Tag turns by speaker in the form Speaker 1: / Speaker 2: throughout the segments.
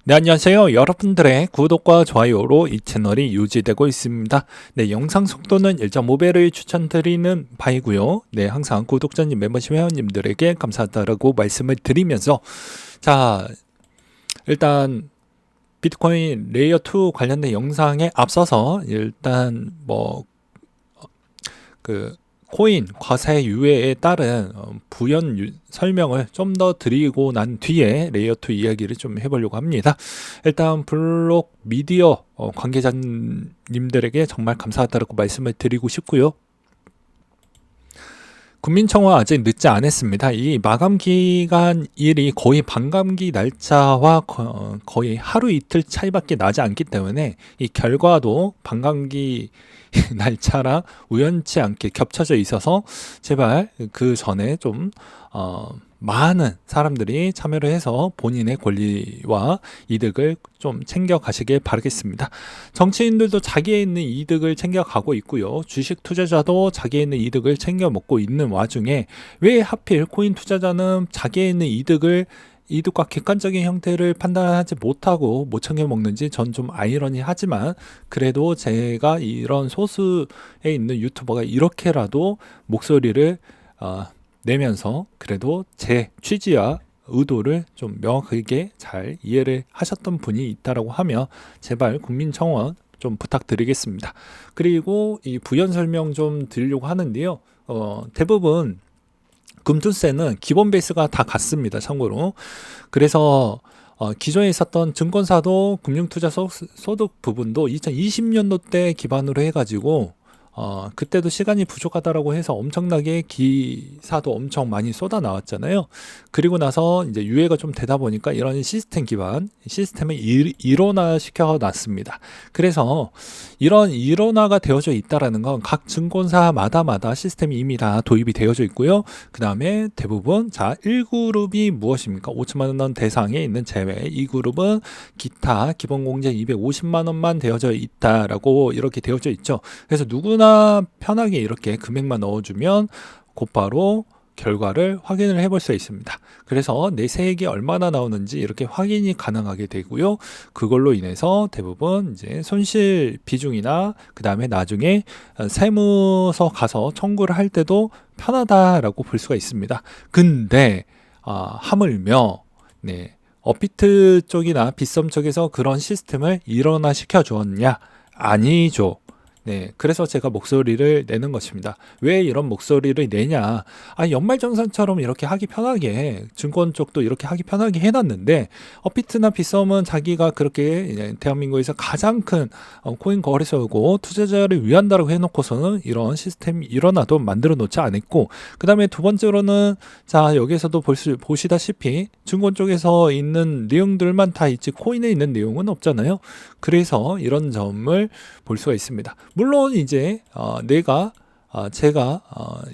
Speaker 1: 네, 안녕하세요. 여러분들의 구독과 좋아요로 이 채널이 유지되고 있습니다. 네, 영상 속도는 1.5배를 추천드리는 바이고요. 네, 항상 구독자님, 멤버십 회원님들에게 감사하다라고 말씀을 드리면서 자, 일단 비트코인 레이어 2 관련된 영상에 앞서서 일단 그 코인 과세 유예에 따른 부연 설명을 좀 더 드리고 난 뒤에 레이어 2 이야기를 좀 해보려고 합니다. 일단 블록 미디어 관계자님들에게 정말 감사하다고 말씀을 드리고 싶고요. 국민청원 아직 늦지 않았습니다. 이 마감 기간 일이 거의 반감기 날짜와 거의 하루 이틀 차이밖에 나지 않기 때문에 이 결과도 반감기 날짜랑 우연치 않게 겹쳐져 있어서 제발 그 전에 좀 많은 사람들이 참여를 해서 본인의 권리와 이득을 좀 챙겨 가시길 바라겠습니다. 정치인들도 자기에 있는 이득을 챙겨가고 있고요. 주식 투자자도 자기에 있는 이득을 챙겨 먹고 있는 와중에 왜 하필 코인 투자자는 자기에 있는 이득과 객관적인 형태를 판단하지 못하고 못 챙겨 먹는지 전 좀 아이러니하지만 그래도 제가 이런 소수에 있는 유튜버가 이렇게라도 목소리를 내면서 그래도 제 취지와 의도를 좀 명확하게 잘 이해를 하셨던 분이 있다라고 하면 제발 국민청원 좀 부탁드리겠습니다. 그리고 이 부연 설명 좀 드리려고 하는데요. 대부분 금투세는 기본 베이스가 다 같습니다. 참고로. 그래서 기존에 있었던 증권사도 금융투자 소득 부분도 2020년도 때 기반으로 해가지고 그때도 시간이 부족하다라고 해서 엄청나게 기사도 엄청 많이 쏟아 나왔잖아요. 그리고 나서 이제 유예가 좀 되다 보니까 이런 시스템 기반 시스템을 일원화 시켜 놨습니다. 그래서 이런 일원화가 되어져 있다라는 건 각 증권사마다 시스템이 이미 다 도입이 되어져 있고요. 그 다음에 대부분 1그룹이 무엇입니까? 5천만 원 대상에 있는 제외, 2그룹은 기타 기본 공제 250만 원만 되어져 있다라고 이렇게 되어져 있죠. 그래서 누구나 편하게 이렇게 금액만 넣어주면 곧바로 결과를 확인을 해볼 수 있습니다. 그래서 내 세액이 얼마나 나오는지 이렇게 확인이 가능하게 되고요. 그걸로 인해서 대부분 이제 손실 비중이나 그 다음에 나중에 세무서 가서 청구를 할 때도 편하다라고 볼 수가 있습니다. 근데 하물며 업비트 쪽이나 빗썸 쪽에서 그런 시스템을 일원화 시켜 주었냐? 아니죠. 그래서 제가 목소리를 내는 것입니다. 왜 이런 목소리를 내냐? 연말정산처럼 이렇게 하기 편하게 증권 쪽도 이렇게 하기 편하게 해놨는데 업비트나 빗썸은 자기가 그렇게 대한민국에서 가장 큰 코인 거래소고 투자자를 위한다라고 해놓고서는 이런 시스템이 일어나도 만들어 놓지 않았고 그 다음에 두 번째로는 여기서도 보시다시피 증권 쪽에서 있는 내용들만 다 있지 코인에 있는 내용은 없잖아요. 그래서 이런 점을 볼 수가 있습니다. 물론 이제 제가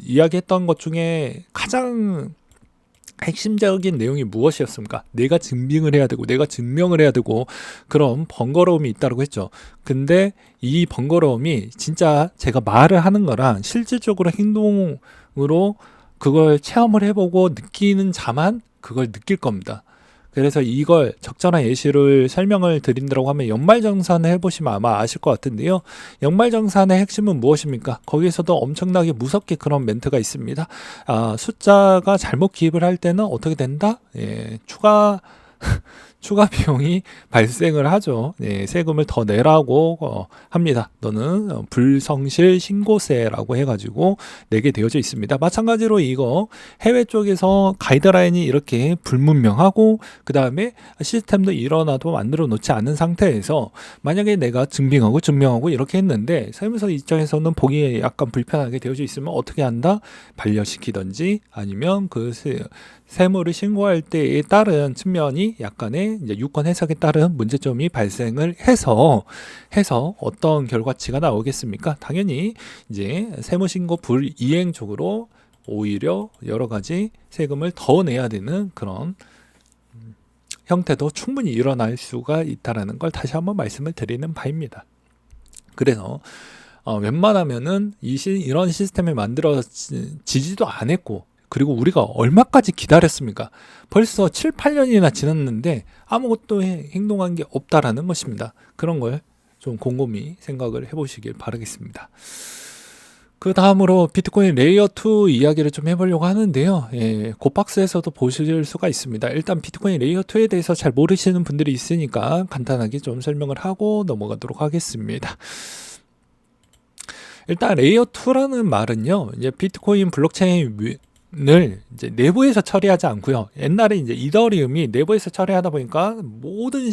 Speaker 1: 이야기했던 것 중에 가장 핵심적인 내용이 무엇이었습니까? 내가 증빙을 해야 되고 내가 증명을 해야 되고 그런 번거로움이 있다고 했죠. 근데 이 번거로움이 진짜 제가 말을 하는 거랑 실질적으로 행동으로 그걸 체험을 해보고 느끼는 자만 그걸 느낄 겁니다. 그래서 이걸 적절한 예시를 설명을 드린다고 하면 연말정산을 해보시면 아마 아실 것 같은데요. 연말정산의 핵심은 무엇입니까? 거기에서도 엄청나게 무섭게 그런 멘트가 있습니다. 숫자가 잘못 기입을 할 때는 어떻게 된다? 추가 비용이 발생을 하죠. 세금을 더 내라고 합니다. 너는 불성실 신고세라고 해가지고 내게 되어져 있습니다. 마찬가지로 이거 해외 쪽에서 가이드라인이 이렇게 불분명하고 그 다음에 시스템도 일어나도 만들어 놓지 않은 상태에서 만약에 내가 증명하고 이렇게 했는데 세무서 입장에서는 보기에 약간 불편하게 되어져 있으면 어떻게 한다? 반려시키든지 아니면 그 세무를 신고할 때에 따른 측면이 약간의 이제 유권 해석에 따른 문제점이 발생을 해서 어떤 결과치가 나오겠습니까? 당연히 이제 세무신고 불이행 쪽으로 오히려 여러 가지 세금을 더 내야 되는 그런 형태도 충분히 일어날 수가 있다는 걸 다시 한번 말씀을 드리는 바입니다. 그래서 웬만하면은 이런 시스템을 만들어지지도 않았고 그리고 우리가 얼마까지 기다렸습니까? 벌써 7, 8년이나 지났는데 아무것도 행동한 게 없다라는 것입니다. 그런 걸 좀 곰곰이 생각을 해보시길 바라겠습니다. 그 다음으로 비트코인 레이어 2 이야기를 좀 해보려고 하는데요. 고박스에서도 보실 수가 있습니다. 일단 비트코인 레이어 2에 대해서 잘 모르시는 분들이 있으니까 간단하게 좀 설명을 하고 넘어가도록 하겠습니다. 일단 레이어 2라는 말은요, 이제 비트코인 블록체인을 이제 내부에서 처리하지 않고요. 옛날에 이제 이더리움이 내부에서 처리하다 보니까 모든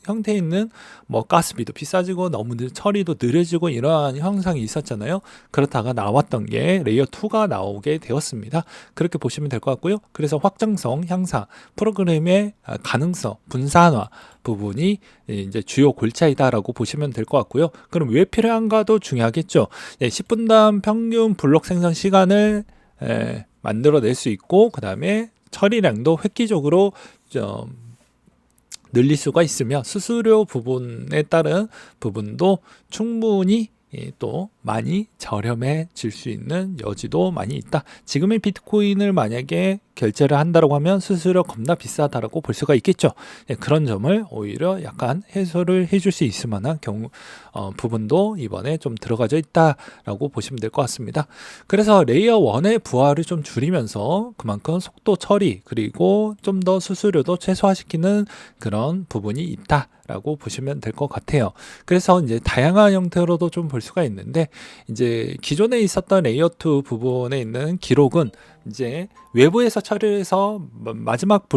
Speaker 1: 형태에 있는 뭐 가스비도 비싸지고 너무 처리도 느려지고 이러한 현상이 있었잖아요. 그렇다가 나왔던 게 레이어 2가 나오게 되었습니다. 그렇게 보시면 될 것 같고요. 그래서 확장성, 향상, 프로그램의 가능성, 분산화 부분이 이제 주요 골자이다라고 보시면 될 것 같고요. 그럼 왜 필요한가도 중요하겠죠. 10분당 평균 블록 생성 시간을 만들어낼 수 있고, 그 다음에 처리량도 획기적으로 늘릴 수가 있으며 수수료 부분에 따른 부분도 충분히 또 많이 저렴해질 수 있는 여지도 많이 있다. 지금의 비트코인을 만약에 결제를 한다고 하면 수수료 겁나 비싸다라고 볼 수가 있겠죠. 그런 점을 오히려 약간 해소를 해줄 수 있을 만한 부분도 이번에 좀 들어가져 있다라고 보시면 될 것 같습니다. 그래서 레이어 1의 부하를 좀 줄이면서 그만큼 속도 처리 그리고 좀 더 수수료도 최소화시키는 그런 부분이 있다라고 보시면 될 것 같아요. 그래서 이제 다양한 형태로도 좀 볼 수가 있는데, 이제 기존에 있었던 레이어 2 부분에 있는 기록은 이제 외부에서 처리해서 마지막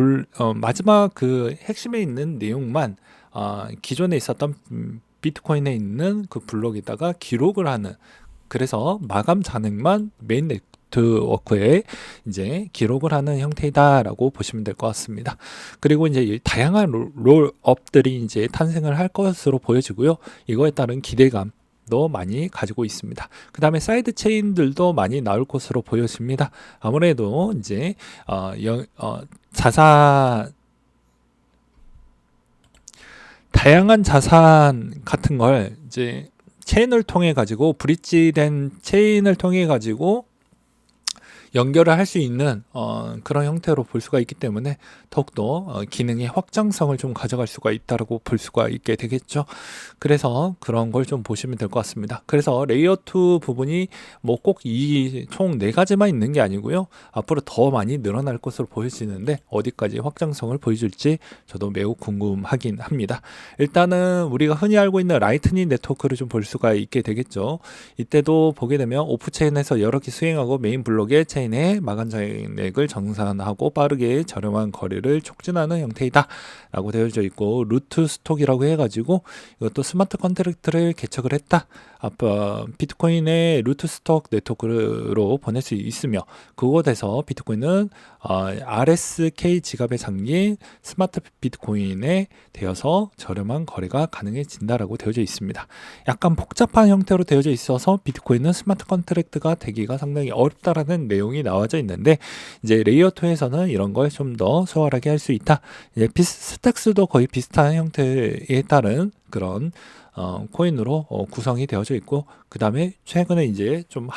Speaker 1: 그 핵심에 있는 내용만 기존에 있었던 비트코인에 있는 그 블록에다가 기록을 하는, 그래서 마감 잔액만 메인 네트워크에 이제 기록을 하는 형태이다라고 보시면 될 것 같습니다. 그리고 이제 다양한 롤업들이 이제 탄생을 할 것으로 보여지고요. 이거에 따른 기대감 도 많이 가지고 있습니다. 그 다음에 사이드 체인들도 많이 나올 것으로 보여집니다. 아무래도 이제 다양한 자산 같은 걸 이제 체인을 통해 가지고 브릿지된 체인을 통해 가지고 연결을 할 수 있는 그런 형태로 볼 수가 있기 때문에 더욱더 기능의 확장성을 좀 가져갈 수가 있다고 볼 수가 있게 되겠죠. 그래서 그런 걸 좀 보시면 될 것 같습니다. 그래서 레이어 2 부분이 뭐 꼭 이 총 4가지만 있는 게 아니고요. 앞으로 더 많이 늘어날 것으로 보여지는데 어디까지 확장성을 보여줄지 저도 매우 궁금하긴 합니다. 일단은 우리가 흔히 알고 있는 라이트닝 네트워크를 좀 볼 수가 있게 되겠죠. 이때도 보게 되면 오프체인에서 여러 개 수행하고 메인 블록에 체인의 마감 잔액을 정산하고 빠르게 저렴한 거래를 촉진하는 형태이다 라고 되어져 있고, 루트 스톡이라고 해가지고 이것도 스마트 컨트랙트를 개척을 했다. 비트코인의 루트 스톡 네트워크로 보낼 수 있으며, 그곳에서 비트코인은 RSK 지갑에 잠긴 스마트 비트코인에 되어서 저렴한 거래가 가능해진다라고 되어져 있습니다. 약간 복잡한 형태로 되어져 있어서 비트코인은 스마트 컨트랙트가 되기가 상당히 어렵다라는 내용이 나와져 있는데, 이제 레이어 2에서는 이런 걸 좀 더 수월하게 할 수 있다. 이제 스택스도 거의 비슷한 형태에 따른 그런 코인으로 구성이 되어져 있고, 그 다음에 최근에 이제 좀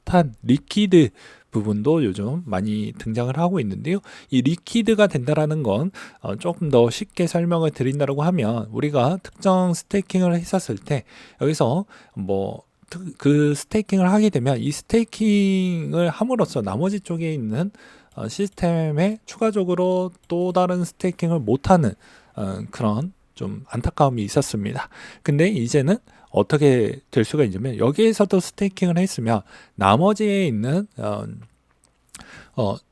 Speaker 1: 핫한 리퀴드 부분도 요즘 많이 등장을 하고 있는데요. 이 리퀴드가 된다라는 건 조금 더 쉽게 설명을 드린다고 하면, 우리가 특정 스테이킹을 했었을 때 여기서 뭐 그 스테이킹을 하게 되면 이 스테이킹을 함으로써 나머지 쪽에 있는 시스템에 추가적으로 또 다른 스테이킹을 못하는 그런 좀 안타까움이 있었습니다. 근데 이제는 어떻게 될 수가 있냐면, 여기에서도 스테이킹을 했으면 나머지에 있는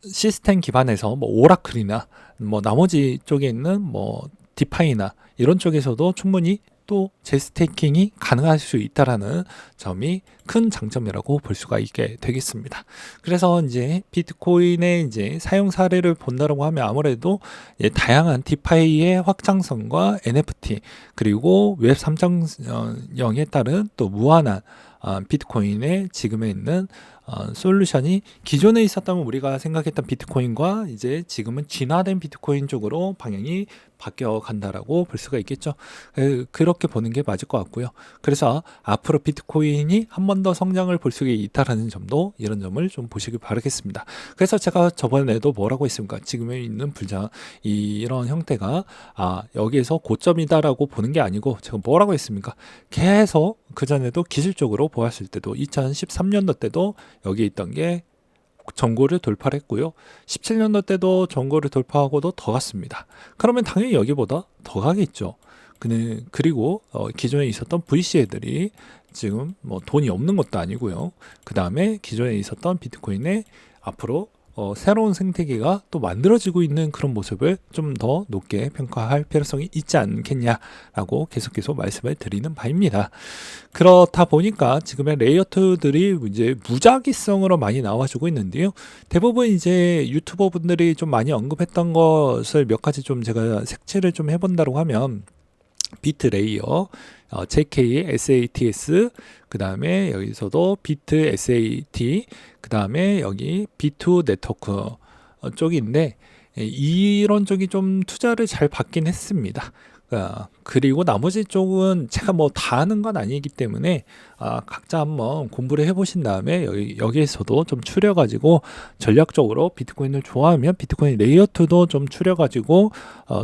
Speaker 1: 시스템 기반에서 뭐 오라클이나 뭐 나머지 쪽에 있는 뭐 디파이나 이런 쪽에서도 충분히 또 재스테이킹이 가능할 수 있다라는 점이 큰 장점이라고 볼 수가 있게 되겠습니다. 그래서 이제 비트코인의 이제 사용 사례를 본다라고 하면 아무래도 다양한 디파이의 확장성과 NFT 그리고 웹 3.0에 따른 또 무한한 비트코인의 지금에 있는 솔루션이 기존에 있었다면 우리가 생각했던 비트코인과 이제 지금은 진화된 비트코인 쪽으로 방향이 바뀌어 간다라고 볼 수가 있겠죠. 그렇게 보는 게 맞을 것 같고요. 그래서 앞으로 비트코인이 한 번 더 성장을 볼 수 있다라는 점도 이런 점을 좀 보시길 바라겠습니다. 그래서 제가 저번에도 뭐라고 했습니까? 지금에 있는 이런 형태가 여기에서 고점이다라고 보는 게 아니고 제가 뭐라고 했습니까? 계속 그전에도 기술적으로 보았을 때도 2013년도 때도 여기 있던 게 전고를 돌파를 했고요. 17년도 때도 전고를 돌파하고도 더 갔습니다. 그러면 당연히 여기보다 더 가겠죠. 그리고 기존에 있었던 VC들이 지금 뭐 돈이 없는 것도 아니고요. 그 다음에 기존에 있었던 비트코인의 앞으로 새로운 생태계가 또 만들어지고 있는 그런 모습을 좀 더 높게 평가할 필요성이 있지 않겠냐라고 계속 말씀을 드리는 바입니다. 그렇다 보니까 지금의 레이어2들이 이제 무작위성으로 많이 나와주고 있는데요. 대부분 이제 유튜버 분들이 좀 많이 언급했던 것을 몇 가지 좀 제가 색칠을 좀 해본다고 하면 비트 레이어, JK, SATS, 그 다음에 여기서도 비트 SAT, 그 다음에 여기 B2 네트워크 쪽인데 이런 쪽이 좀 투자를 잘 받긴 했습니다. 그리고 나머지 쪽은 제가 뭐 다 하는 건 아니기 때문에 각자 한번 공부를 해보신 다음에 여기에서도 좀 추려가지고 전략적으로 비트코인을 좋아하면 비트코인 레이어2도 좀 추려가지고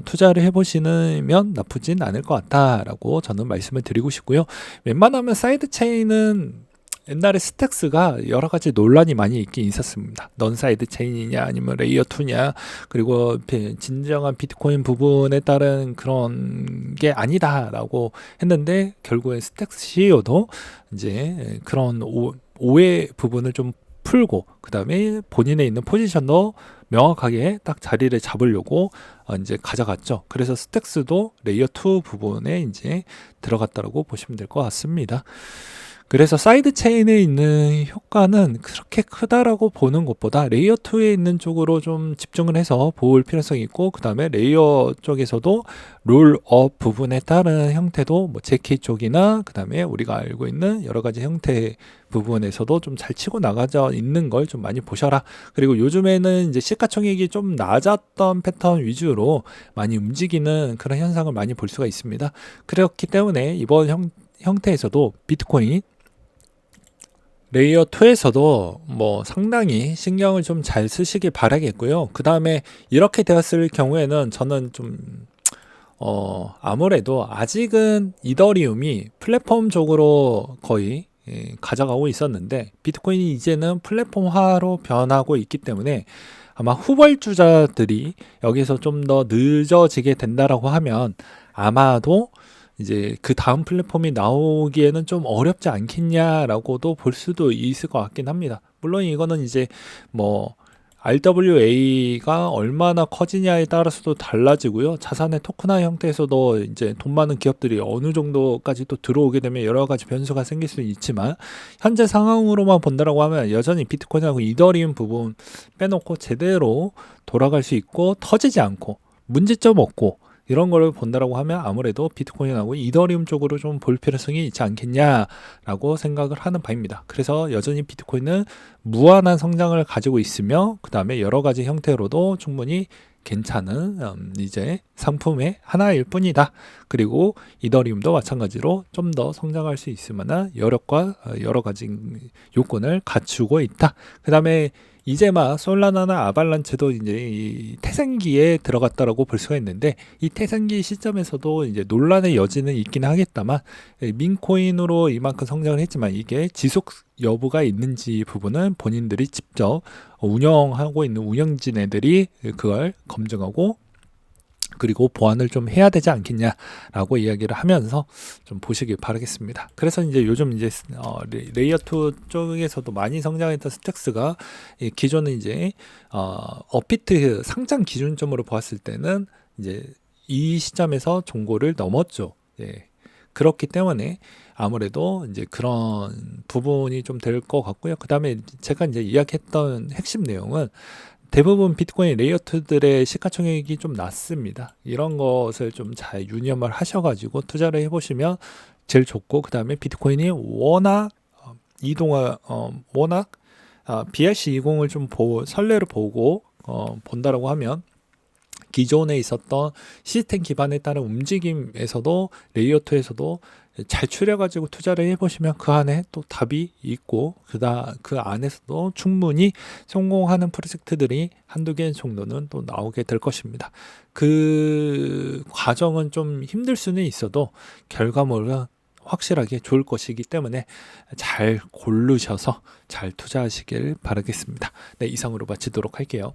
Speaker 1: 투자를 해보시면 나쁘진 않을 것 같다라고 저는 말씀을 드리고 싶고요. 웬만하면 사이드 체인은 옛날에 스택스가 여러 가지 논란이 많이 있긴 있었습니다. 넌 사이드 체인이냐 아니면 레이어 2냐, 그리고 진정한 비트코인 부분에 따른 그런 게 아니다라고 했는데 결국에 스택스 CEO도 이제 그런 오해 부분을 좀 풀고 그 다음에 본인의 있는 포지션도 명확하게 딱 자리를 잡으려고 이제 가져갔죠. 그래서 스택스도 레이어 2 부분에 이제 들어갔다고 보시면 될 것 같습니다. 그래서 사이드 체인에 있는 효과는 그렇게 크다라고 보는 것보다 레이어 2에 있는 쪽으로 좀 집중을 해서 볼 필요성이 있고, 그 다음에 레이어 쪽에서도 롤업 부분에 따른 형태도 뭐 JK 쪽이나 그 다음에 우리가 알고 있는 여러 가지 형태 부분에서도 좀 잘 치고 나가져 있는 걸 좀 많이 보셔라. 그리고 요즘에는 이제 시가총액이 좀 낮았던 패턴 위주로 많이 움직이는 그런 현상을 많이 볼 수가 있습니다. 그렇기 때문에 이번 형태에서도 비트코인 레이어 2에서도 뭐 상당히 신경을 좀 잘 쓰시길 바라겠고요. 그 다음에 이렇게 되었을 경우에는 저는 좀 아무래도 아직은 이더리움이 플랫폼적으로 거의 가져가고 있었는데 비트코인이 이제는 플랫폼화로 변하고 있기 때문에 아마 후발주자들이 여기서 좀 더 늦어지게 된다라고 하면 아마도 이제 그 다음 플랫폼이 나오기에는 좀 어렵지 않겠냐라고도 볼 수도 있을 것 같긴 합니다. 물론 이거는 이제 뭐 RWA가 얼마나 커지냐에 따라서도 달라지고요. 자산의 토큰화 형태에서도 이제 돈 많은 기업들이 어느 정도까지 또 들어오게 되면 여러 가지 변수가 생길 수는 있지만 현재 상황으로만 본다라고 하면 여전히 비트코인하고 이더리움 부분 빼놓고 제대로 돌아갈 수 있고 터지지 않고 문제점 없고 이런 걸 본다라고 하면 아무래도 비트코인하고 이더리움 쪽으로 좀 볼 필요성이 있지 않겠냐라고 생각을 하는 바입니다. 그래서 여전히 비트코인은 무한한 성장을 가지고 있으며 그 다음에 여러 가지 형태로도 충분히 괜찮은 이제 상품의 하나일 뿐이다. 그리고 이더리움도 마찬가지로 좀 더 성장할 수 있을 만한 여력과 여러 가지 요건을 갖추고 있다. 그 다음에 이제 막 솔라나나 아발란체도 이제 이 태생기에 들어갔다라고 볼 수가 있는데 이 태생기 시점에서도 이제 논란의 여지는 있긴 하겠다만 민코인으로 이만큼 성장을 했지만 이게 지속 여부가 있는지 부분은 본인들이 직접 운영하고 있는 운영진애들이 그걸 검증하고 그리고 보완을 좀 해야 되지 않겠냐라고 이야기를 하면서 좀 보시길 바라겠습니다. 그래서 이제 요즘 이제 레이어 2 쪽에서도 많이 성장했던 스택스가 기존은 이제 업비트 상장 기준점으로 보았을 때는 이제 이 시점에서 종고를 넘었죠. 예. 그렇기 때문에 아무래도 이제 그런 부분이 좀 될 것 같고요. 그 다음에 제가 이제 이야기했던 핵심 내용은 대부분 비트코인 레이어2들의 시가총액이 좀 낮습니다. 이런 것을 좀 잘 유념을 하셔가지고 투자를 해보시면 제일 좋고, 그 다음에 비트코인이 워낙 BRC20을 좀 선례를 보고 본다라고 하면 기존에 있었던 시스템 기반에 따른 움직임에서도 레이어2에서도 잘 추려가지고 투자를 해보시면 그 안에 또 답이 있고 그 안에서도 충분히 성공하는 프로젝트들이 한두 개 정도는 또 나오게 될 것입니다. 그 과정은 좀 힘들 수는 있어도 결과물은 확실하게 좋을 것이기 때문에 잘 고르셔서 잘 투자하시길 바라겠습니다. 네, 이상으로 마치도록 할게요.